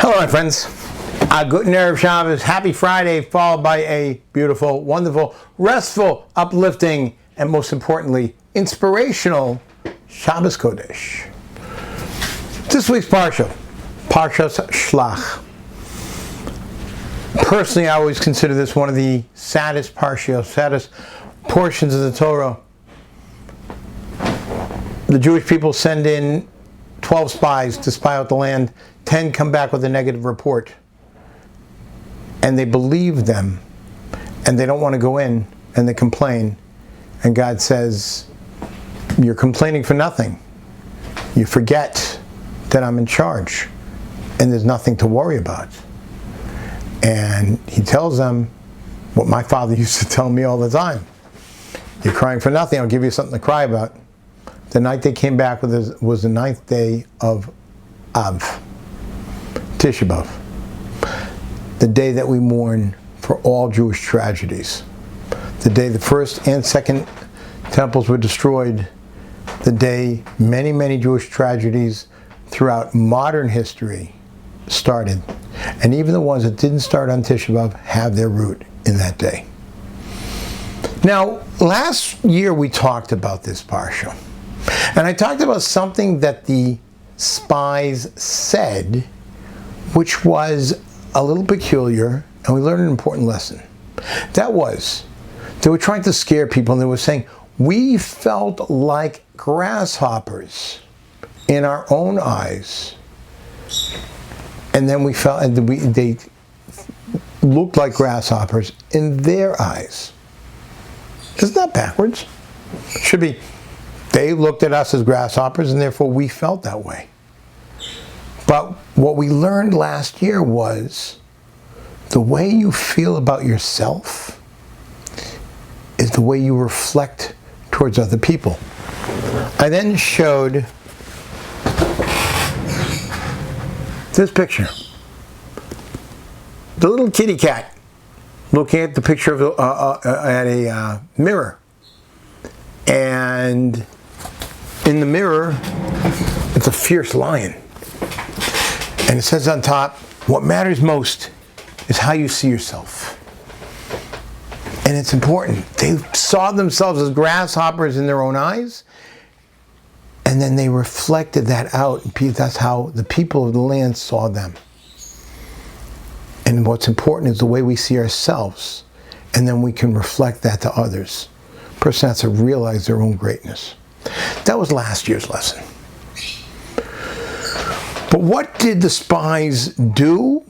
Hello, my friends. Guten Erev Shabbos. Happy Friday, followed by a beautiful, wonderful, restful, uplifting, and most importantly, inspirational Shabbos Kodesh. This week's Parsha, Parshas Shelach. Personally, I always consider this one of the saddest portions of the Torah. The Jewish people send in 12 spies to spy out the land. 10 come back with a negative report. And they believe them. And they don't want to go in. And they complain. And God says, you're complaining for nothing. You forget that I'm in charge. And there's nothing to worry about. And he tells them what my father used to tell me all the time. You're crying for nothing. I'll give you something to cry about. The night they came back with was the 9th day of Av, Tisha B'Av, the day that we mourn for all Jewish tragedies, the day the first and second temples were destroyed, the day many, many Jewish tragedies throughout modern history started, and even the ones that didn't start on Tisha B'Av have their root in that day. Now, last year we talked about this parsha. And I talked about something that the spies said, which was a little peculiar, and we learned an important lesson. That was, they were trying to scare people, and they were saying, we felt like grasshoppers in our own eyes. And then they looked like grasshoppers in their eyes. Isn't that backwards? It should be, they looked at us as grasshoppers, and therefore we felt that way. But what we learned last year was the way you feel about yourself is the way you reflect towards other people. I then showed this picture. The little kitty cat looking at the picture of at a mirror. And in the mirror, it's a fierce lion. And it says on top, what matters most is how you see yourself. And it's important. They saw themselves as grasshoppers in their own eyes, and then they reflected that out. That's how the people of the land saw them. And what's important is the way we see ourselves, and then we can reflect that to others. A person has to realize their own greatness. That was last year's lesson. But what did the spies do?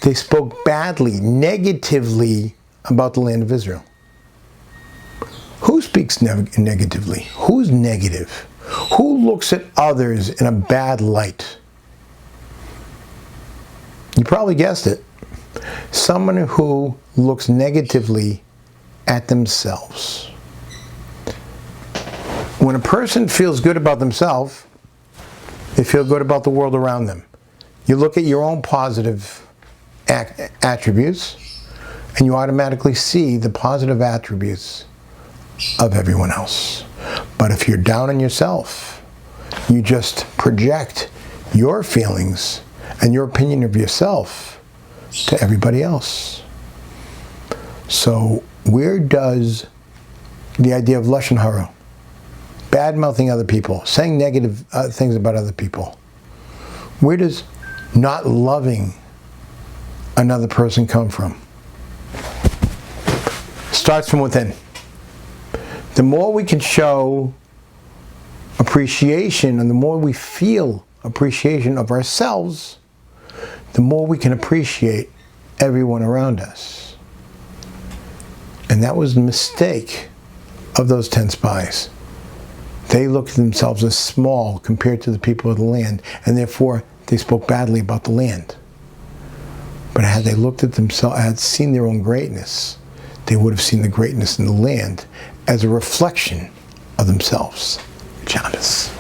They spoke badly, negatively about the land of Israel. Who speaks negatively? Who's negative? Who looks at others in a bad light? You probably guessed it. Someone who looks negatively at themselves. When a person feels good about themselves, they feel good about the world around them. You look at your own positive attributes, and you automatically see the positive attributes of everyone else. But if you're down on yourself, you just project your feelings and your opinion of yourself to everybody else. So where does the idea of lashon hara, bad-mouthing other people, saying negative things about other people, where does not loving another person come from? Starts from within. The more we can show appreciation, and the more we feel appreciation of ourselves, the more we can appreciate everyone around us. And that was the mistake of those 10 spies. They looked at themselves as small compared to the people of the land, and therefore they spoke badly about the land. But had they looked at themselves, had seen their own greatness, they would have seen the greatness in the land as a reflection of themselves. Shabbos.